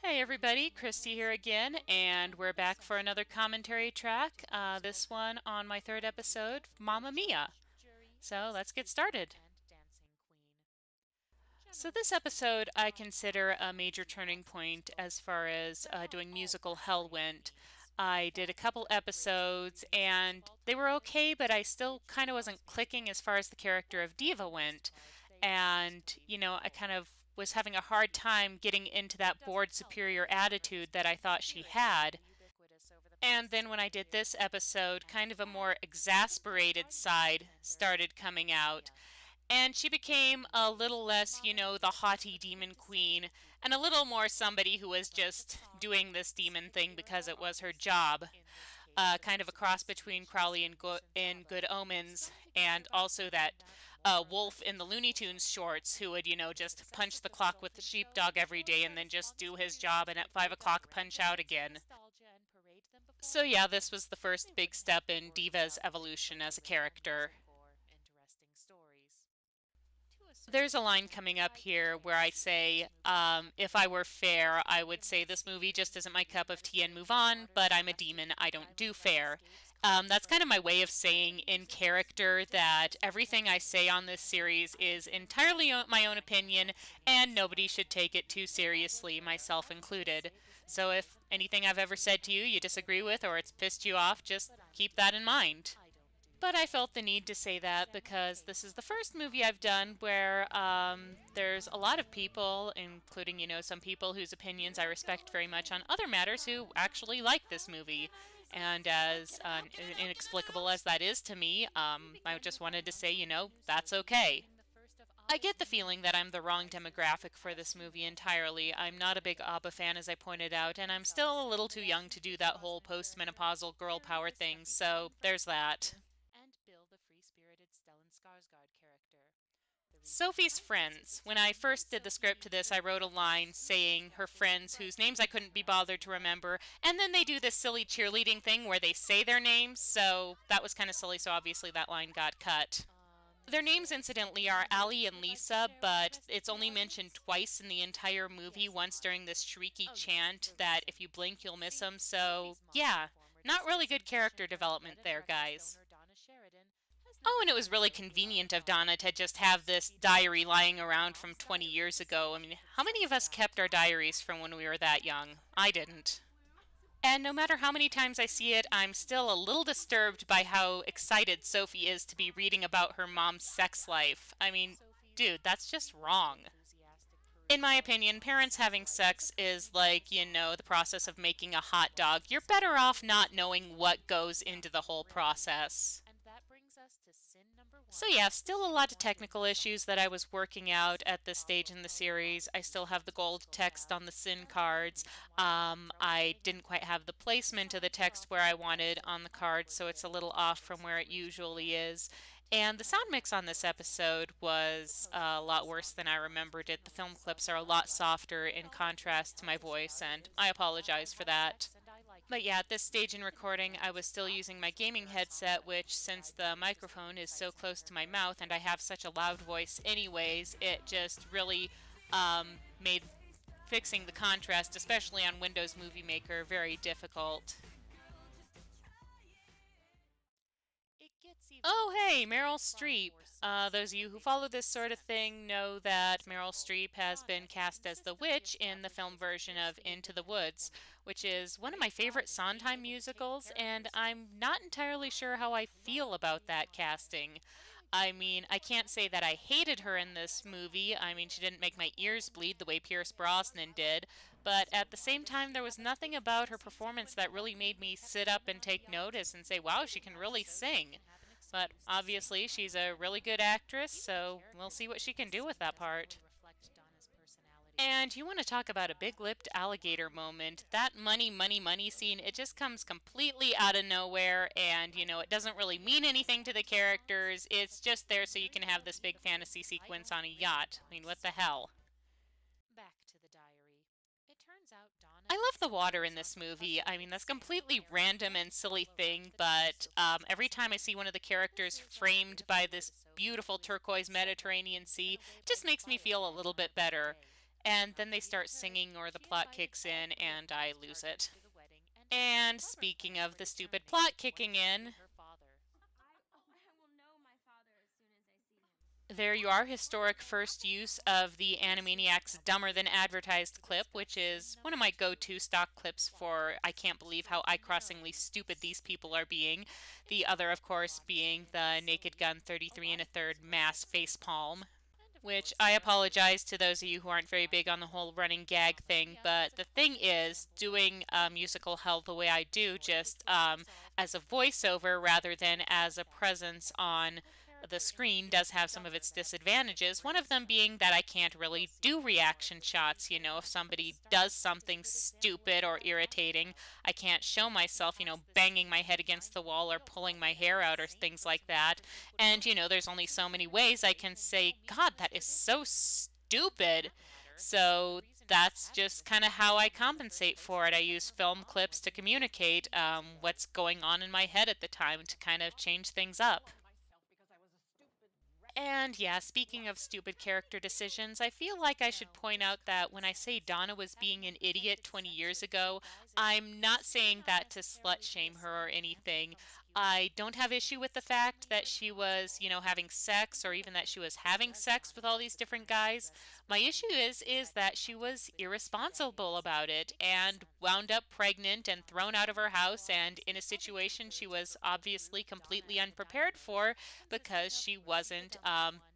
Hey everybody, Christy here again, and we're back for another commentary track, this one on my third episode, Mamma Mia. So let's get started. So this episode I consider a major turning point as far as doing musical hell went. I did a couple episodes and they were okay, but I still kind of wasn't clicking as far as the character of Diva went. And, I kind of was having a hard time getting into that bored superior attitude that I thought she had. And then when I did this episode, kind of a more exasperated side started coming out. And she became a little less, the haughty demon queen, and a little more somebody who was just doing this demon thing because it was her job. Kind of a cross between Crowley and in Good Omens, and also that wolf in the Looney Tunes shorts who would, just punch the clock with the sheepdog every day and then just do his job and at 5 o'clock punch out again. So yeah, this was the first big step in Diva's evolution as a character. There's a line coming up here where I say, if I were fair, I would say this movie just isn't my cup of tea and move on, but I'm a demon, I don't do fair. That's kind of my way of saying in character that everything I say on this series is entirely my own opinion, and nobody should take it too seriously, myself included. So if anything I've ever said to you you disagree with or it's pissed you off, just keep that in mind. But I felt the need to say that because this is the first movie I've done where there's a lot of people, including, some people whose opinions I respect very much on other matters, who actually like this movie. And as inexplicable as that is to me, I just wanted to say, that's okay. I get the feeling that I'm the wrong demographic for this movie entirely. I'm not a big ABBA fan, as I pointed out, and I'm still a little too young to do that whole postmenopausal girl power thing, so there's that. Sophie's friends. When I first did the script to this, I wrote a line saying her friends whose names I couldn't be bothered to remember, and then they do this silly cheerleading thing where they say their names, so that was kind of silly, so obviously that line got cut. Their names, incidentally, are Allie and Lisa, but it's only mentioned twice in the entire movie, once during this shrieky chant that if you blink, you'll miss them, so yeah, not really good character development there, guys. Oh, and it was really convenient of Donna to just have this diary lying around from 20 years ago. I mean, how many of us kept our diaries from when we were that young? I didn't. And no matter how many times I see it, I'm still a little disturbed by how excited Sophie is to be reading about her mom's sex life. I mean, dude, that's just wrong. In my opinion, parents having sex is like, the process of making a hot dog. You're better off not knowing what goes into the whole process. So yeah, still a lot of technical issues that I was working out at this stage in the series. I still have the gold text on the sin cards. I didn't quite have the placement of the text where I wanted on the card, so it's a little off from where it usually is. And the sound mix on this episode was a lot worse than I remembered it. The film clips are a lot softer in contrast to my voice, and I apologize for that. But yeah, at this stage in recording, I was still using my gaming headset, which, since the microphone is so close to my mouth and I have such a loud voice anyways, it just really made fixing the contrast, especially on Windows Movie Maker, very difficult. Oh, hey, Meryl Streep. Those of you who follow this sort of thing know that Meryl Streep has been cast as the witch in the film version of Into the Woods, which is one of my favorite Sondheim musicals, and I'm not entirely sure how I feel about that casting. I mean, I can't say that I hated her in this movie. I mean, she didn't make my ears bleed the way Pierce Brosnan did, but at the same time, there was nothing about her performance that really made me sit up and take notice and say, wow, she can really sing. But obviously, she's a really good actress, so we'll see what she can do with that part. And you want to talk about a big-lipped alligator moment. That money, money, money scene, it just comes completely out of nowhere, and, it doesn't really mean anything to the characters. It's just there so you can have this big fantasy sequence on a yacht. I mean, what the hell? I love the water in this movie. I mean, that's a completely random and silly thing, but every time I see one of the characters framed by this beautiful turquoise Mediterranean Sea, it just makes me feel a little bit better. and then they start singing or the plot kicks in and I lose it. And speaking of the stupid plot kicking in, there you are, historic first use of the Animaniacs Dumber Than Advertised clip, which is one of my go-to stock clips for I can't believe how eye-crossingly stupid these people are being. The other, of course, being the Naked Gun 33 and a third mass facepalm, which I apologize to those of you who aren't very big on the whole running gag thing, but the thing is, doing musical hell the way I do, just as a voiceover rather than as a presence on the screen, does have some of its disadvantages. One of them being that I can't really do reaction shots. You know, if somebody does something stupid or irritating, I can't show myself, banging my head against the wall or pulling my hair out or things like that. And, there's only so many ways I can say, God, that is so stupid. So that's just kind of how I compensate for it. I use film clips to communicate what's going on in my head at the time to kind of change things up. And yeah, speaking of stupid character decisions, I feel like I should point out that when I say Donna was being an idiot 20 years ago, I'm not saying that to slut shame her or anything. I don't have issue with the fact that she was, having sex or even that she was having sex with all these different guys. My issue is that she was irresponsible about it and wound up pregnant and thrown out of her house and in a situation she was obviously completely unprepared for because she wasn't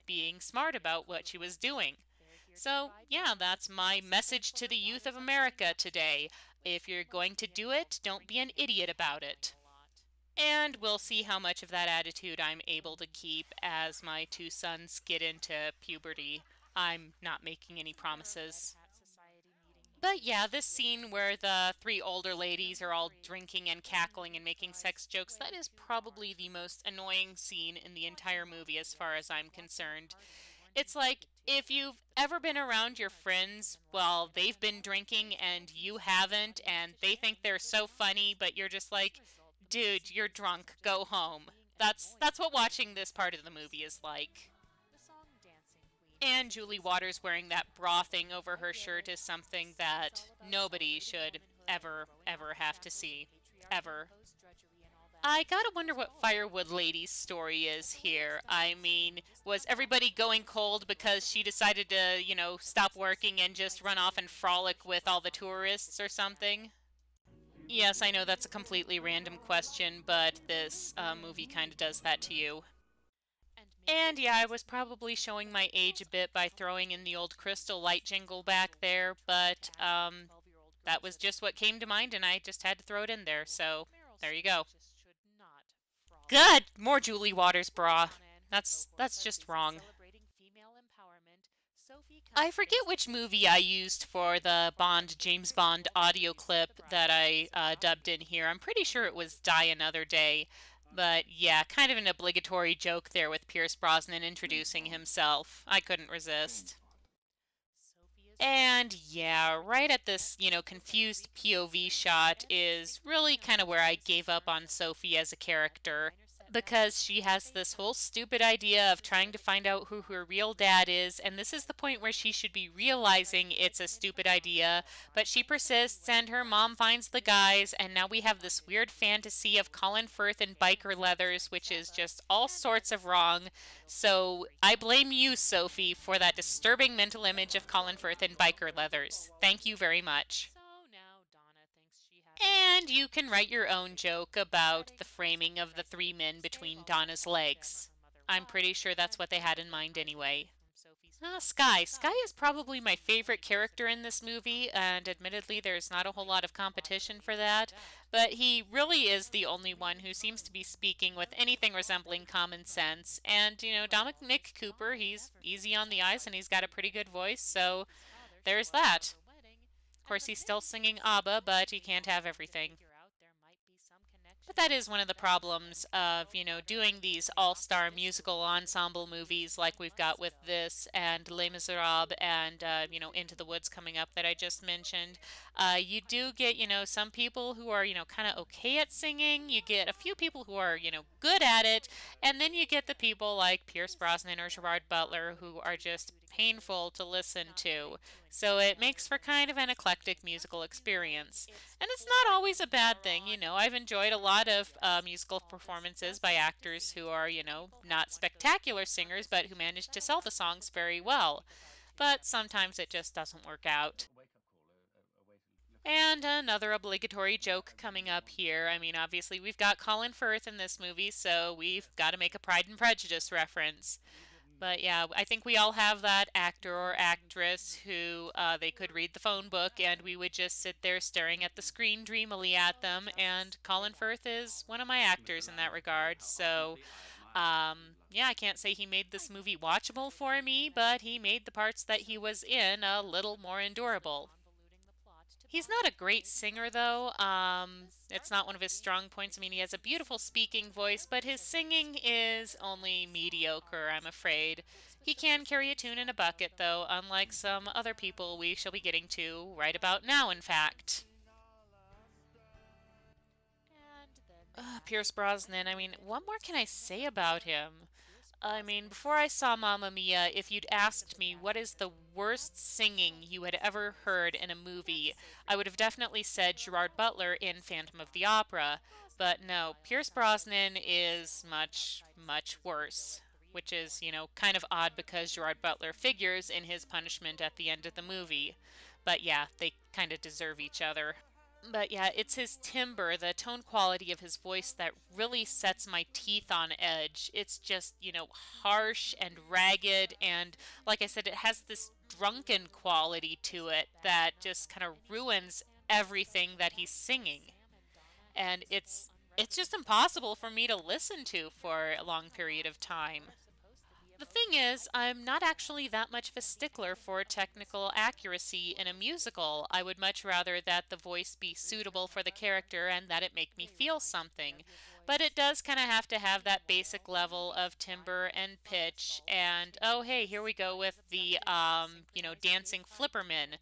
being smart about what she was doing. So, yeah, that's my message to the youth of America today. If you're going to do it, don't be an idiot about it. And we'll see how much of that attitude I'm able to keep as my two sons get into puberty. I'm not making any promises. But yeah, this scene where the three older ladies are all drinking and cackling and making sex jokes, that is probably the most annoying scene in the entire movie as far as I'm concerned. It's like if you've ever been around your friends while they've been drinking and you haven't, and they think they're so funny, but you're just like, dude, you're drunk, go home. That's what watching this part of the movie is like. And Julie Waters wearing that bra thing over her shirt is something that nobody should ever have to see. Ever. I gotta wonder what Firewood Lady's story is here. I mean, was everybody going cold because she decided to, stop working and just run off and frolic with all the tourists or something? Yes, I know that's a completely random question, but this movie kind of does that to you. And yeah, I was probably showing my age a bit by throwing in the old Crystal Light jingle back there, but that was just what came to mind and I just had to throw it in there, so there you go. Good! More Julie Waters bra. That's just wrong. I forget which movie I used for the James Bond audio clip that I dubbed in here. I'm pretty sure it was Die Another Day. But yeah, kind of an obligatory joke there with Pierce Brosnan introducing himself. I couldn't resist. And yeah, right at this, confused POV shot is really kind of where I gave up on Sophie as a character. Because she has this whole stupid idea of trying to find out who her real dad is, and this is the point where she should be realizing it's a stupid idea, but she persists, and her mom finds the guys, and now we have this weird fantasy of Colin Firth in biker leathers, which is just all sorts of wrong. So I blame you, Sophie, for that disturbing mental image of Colin Firth in biker leathers. Thank you very much. And you can write your own joke about the framing of the three men between Donna's legs. I'm pretty sure that's what they had in mind anyway. Sky. Sky is probably my favorite character in this movie, and admittedly there's not a whole lot of competition for that, but he really is the only one who seems to be speaking with anything resembling common sense. And, Dominic Cooper, he's easy on the eyes and he's got a pretty good voice, so there's that. Of course, he's still singing ABBA, but he can't have everything. But that is one of the problems of, doing these all-star musical ensemble movies like we've got with this and Les Miserables and, Into the Woods coming up that I just mentioned. You do get, some people who are, kind of okay at singing. You get a few people who are, good at it. And then you get the people like Pierce Brosnan or Gerard Butler who are just painful to listen to. So it makes for kind of an eclectic musical experience. And it's not always a bad thing, I've enjoyed a lot of musical performances by actors who are, not spectacular singers, but who manage to sell the songs very well. But sometimes it just doesn't work out. And another obligatory joke coming up here. I mean, obviously, we've got Colin Firth in this movie, so we've got to make a Pride and Prejudice reference. But yeah, I think we all have that actor or actress who they could read the phone book and we would just sit there staring at the screen dreamily at them. And Colin Firth is one of my actors in that regard. So, yeah, I can't say he made this movie watchable for me, but he made the parts that he was in a little more endurable. He's not a great singer, though. It's not one of his strong points. I mean, he has a beautiful speaking voice, but his singing is only mediocre, I'm afraid. He can carry a tune in a bucket, though, unlike some other people we shall be getting to right about now, in fact. Pierce Brosnan, I mean, what more can I say about him? I mean, before I saw Mamma Mia, if you'd asked me what is the worst singing you had ever heard in a movie, I would have definitely said Gerard Butler in Phantom of the Opera. But no, Pierce Brosnan is much, much worse. Which is, kind of odd because Gerard Butler figures in his punishment at the end of the movie. But yeah, they kind of deserve each other. But yeah, it's his timbre, the tone quality of his voice that really sets my teeth on edge. It's just, harsh and ragged, and like I said, it has this drunken quality to it that just kind of ruins everything that he's singing. And it's just impossible for me to listen to for a long period of time. The thing is, I'm not actually that much of a stickler for technical accuracy in a musical. I would much rather that the voice be suitable for the character and that it make me feel something. But it does kind of have to have that basic level of timbre and pitch. And oh, hey, here we go with the, dancing flippermen.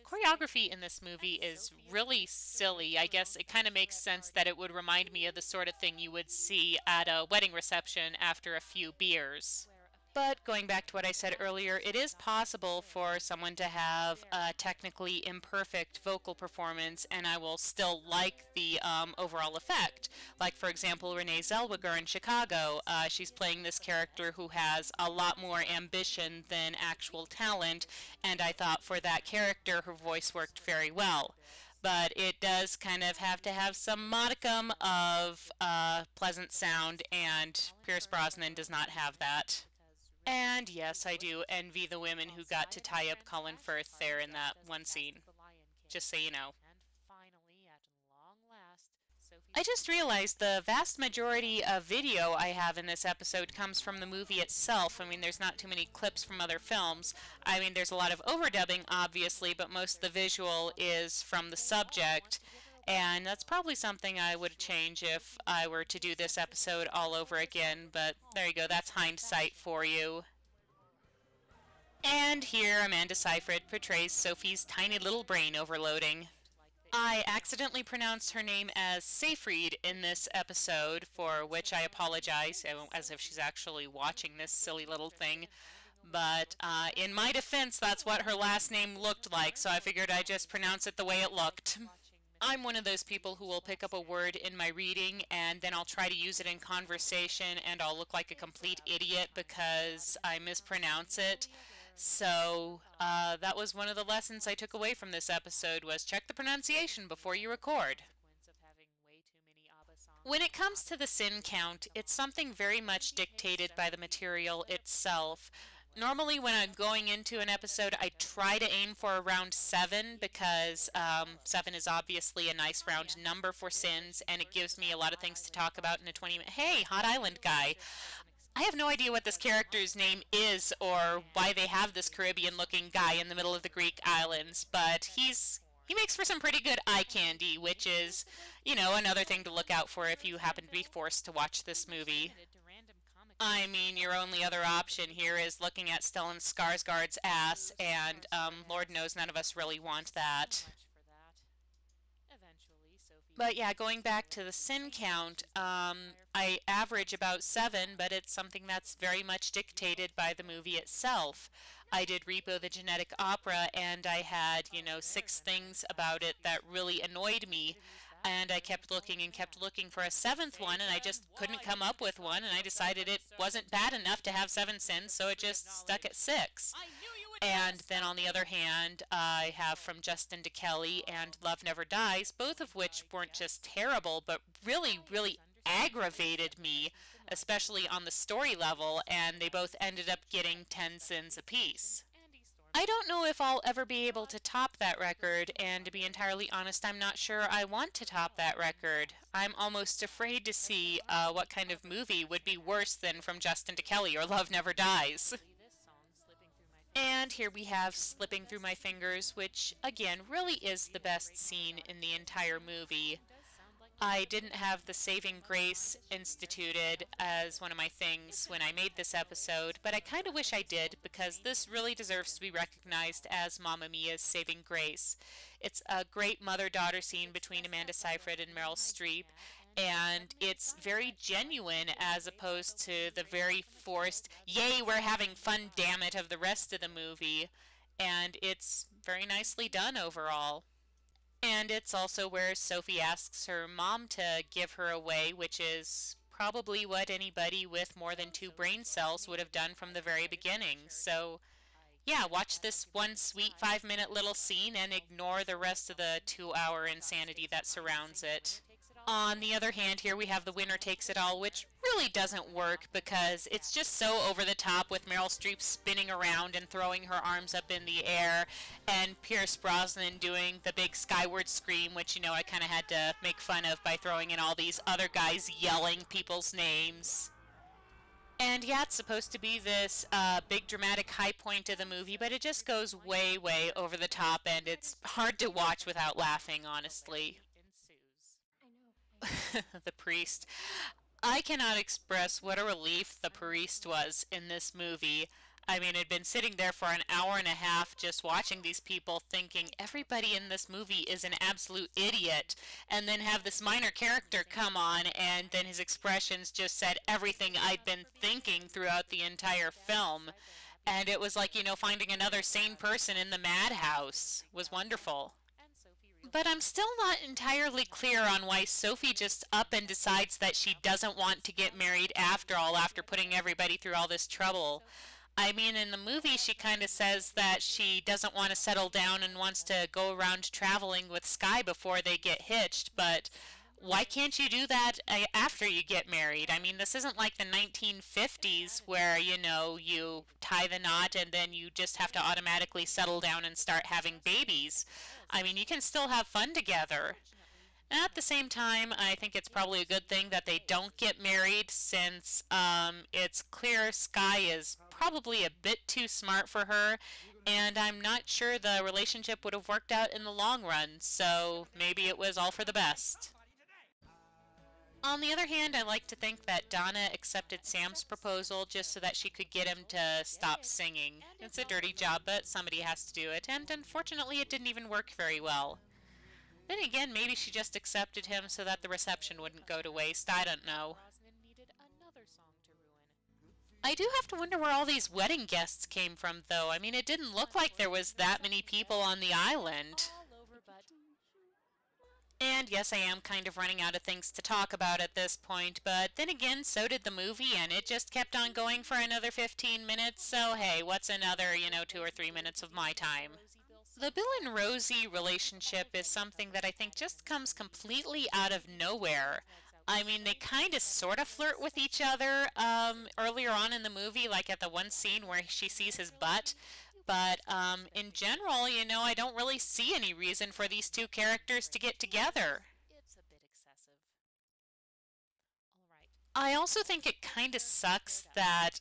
Choreography in this movie is really silly. I guess it kind of makes sense that it would remind me of the sort of thing you would see at a wedding reception after a few beers. But going back to what I said earlier, it is possible for someone to have a technically imperfect vocal performance and I will still like the overall effect. Like, for example, Renee Zellweger in Chicago. She's playing this character who has a lot more ambition than actual talent, and I thought for that character her voice worked very well. But it does kind of have to have some modicum of pleasant sound, and Pierce Brosnan does not have that. And yes, I do envy the women who got to tie up Colin Firth there in that one scene. Just so you know. I just realized the vast majority of video I have in this episode comes from the movie itself. I mean, there's not too many clips from other films. I mean, there's a lot of overdubbing, obviously, but most of the visual is from the subject. And that's probably something I would change if I were to do this episode all over again, but there you go, that's hindsight for you. And here Amanda Seyfried portrays Sophie's tiny little brain overloading. I accidentally pronounced her name as Seyfried in this episode, for which I apologize, as if she's actually watching this silly little thing. But in my defense, that's what her last name looked like, so I figured I'd just pronounce it the way it looked. I'm one of those people who will pick up a word in my reading and then I'll try to use it in conversation and I'll look like a complete idiot because I mispronounce it. So that was one of the lessons I took away from this episode was check the pronunciation before you record. When it comes to the sin count, it's something very much dictated by the material itself. Normally when I'm going into an episode, I try to aim for around 7 because 7 is obviously a nice round number for sins and it gives me a lot of things to talk about in a 20-minute. Hey, Hot Island guy. I have no idea what this character's name is or why they have this Caribbean-looking guy in the middle of the Greek islands, but he's He makes for some pretty good eye candy, which is, another thing to look out for if you happen to be forced to watch this movie. I mean, your only other option here is looking at Stellan Skarsgård's ass, and Lord knows none of us really want that. But yeah, going back to the sin count, I average about 7, but it's something that's very much dictated by the movie itself. I did Repo the Genetic Opera, and I had, 6 things about it that really annoyed me. And I kept looking and kept looking for a 7th one, and I just couldn't come up with one, and I decided it wasn't bad enough to have 7 sins, so it just stuck at 6. And then on the other hand, I have From Justin to Kelly and Love Never Dies, both of which weren't just terrible, but really, really aggravated me, especially on the story level, and they both ended up getting 10 sins apiece. I don't know if I'll ever be able to top that record, and to be entirely honest, I'm not sure I want to top that record. I'm almost afraid to see what kind of movie would be worse than From Justin to Kelly or Love Never Dies. And here we have Slipping Through My Fingers, which, again, really is the best scene in the entire movie. I didn't have the Saving Grace instituted as one of my things when I made this episode, but I kind of wish I did, because this really deserves to be recognized as Mamma Mia's Saving Grace. It's a great mother-daughter scene between Amanda Seyfried and Meryl Streep, and it's very genuine as opposed to the very forced, yay, we're having fun, damn it, of the rest of the movie. And it's very nicely done overall. And it's also where Sophie asks her mom to give her away, which is probably what anybody with more than 2 brain cells would have done from the very beginning. So yeah, watch this one sweet 5-minute little scene and ignore the rest of the 2-hour insanity that surrounds it. On the other hand, here we have The Winner Takes It All, which really doesn't work because it's just so over the top with Meryl Streep spinning around and throwing her arms up in the air, and Pierce Brosnan doing the big skyward scream, which, I kind of had to make fun of by throwing in all these other guys yelling people's names. And yeah, it's supposed to be this big dramatic high point of the movie, but it just goes way, way over the top, and it's hard to watch without laughing, honestly. The priest. I cannot express what a relief the priest was in this movie. I mean, I'd been sitting there for an hour and a half just watching these people thinking everybody in this movie is an absolute idiot, and then have this minor character come on and then his expressions just said everything I'd been thinking throughout the entire film. And it was like, finding another sane person in the madhouse was wonderful. But I'm still not entirely clear on why Sophie just up and decides that she doesn't want to get married after all, after putting everybody through all this trouble. I mean, in the movie she kind of says that she doesn't want to settle down and wants to go around traveling with Sky before they get hitched, but why can't you do that after you get married? I mean, this isn't like the 1950s where, you tie the knot and then you just have to automatically settle down and start having babies. I mean, you can still have fun together. And at the same time, I think it's probably a good thing that they don't get married, since it's clear Sky is probably a bit too smart for her, and I'm not sure the relationship would have worked out in the long run, so maybe it was all for the best. On the other hand, I like to think that Donna accepted Sam's proposal just so that she could get him to stop singing. It's a dirty job, but somebody has to do it, and unfortunately it didn't even work very well. Then again, maybe she just accepted him so that the reception wouldn't go to waste, I don't know. I do have to wonder where all these wedding guests came from, though. I mean, it didn't look like there was that many people on the island. And yes, I am kind of running out of things to talk about at this point, but then again, so did the movie, and it just kept on going for another 15 minutes, so hey, what's another, 2 or 3 minutes of my time? The Bill and Rosie relationship is something that I think just comes completely out of nowhere. I mean, they kind of sort of flirt with each other earlier on in the movie, like at the one scene where she sees his butt. But in general, I don't really see any reason for these two characters to get together. I also think it kind of sucks that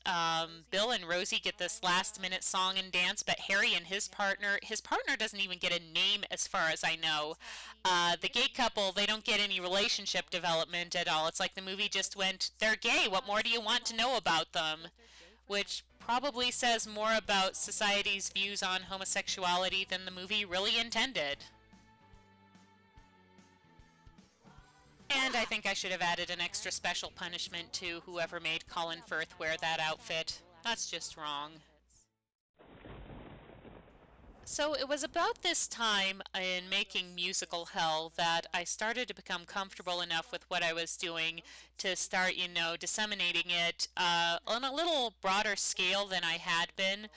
Bill and Rosie get this last minute song and dance, but Harry and his partner doesn't even get a name as far as I know. The gay couple, they don't get any relationship development at all. It's like the movie just went, they're gay, what more do you want to know about them? Which probably says more about society's views on homosexuality than the movie really intended. And I think I should have added an extra special punishment to whoever made Colin Firth wear that outfit. That's just wrong. So it was about this time in making Musical Hell that I started to become comfortable enough with what I was doing to start, disseminating it on a little broader scale than I had been.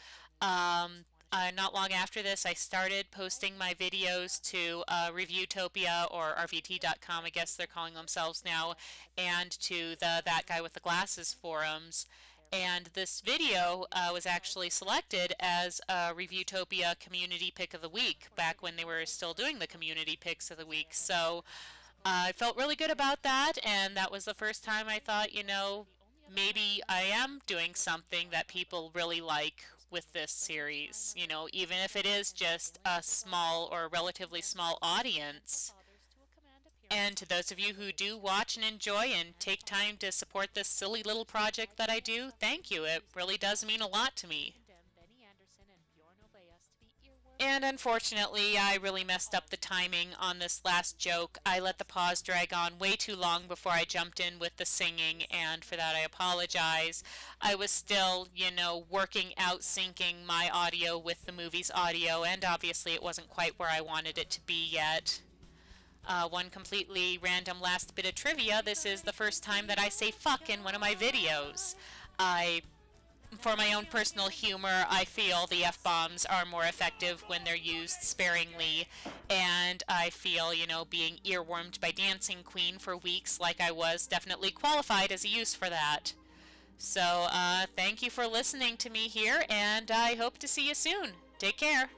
Not long after this, I started posting my videos to Reviewtopia or RVT.com, I guess they're calling themselves now, and to the That Guy with the Glasses forums. And this video was actually selected as a Reviewtopia Community Pick of the Week back when they were still doing the Community Picks of the Week. So I felt really good about that, and that was the first time I thought, maybe I am doing something that people really like with this series, even if it is just a small or relatively small audience. And to those of you who do watch and enjoy and take time to support this silly little project that I do, thank you. It really does mean a lot to me. And unfortunately, I really messed up the timing on this last joke. I let the pause drag on way too long before I jumped in with the singing, and for that I apologize. I was still, working out syncing my audio with the movie's audio, and obviously it wasn't quite where I wanted it to be yet. One completely random last bit of trivia, this is the first time that I say fuck in one of my videos. For my own personal humor, I feel the F-bombs are more effective when they're used sparingly, and I feel, being earwormed by Dancing Queen for weeks like I was definitely qualified as a use for that. So, thank you for listening to me here, and I hope to see you soon. Take care.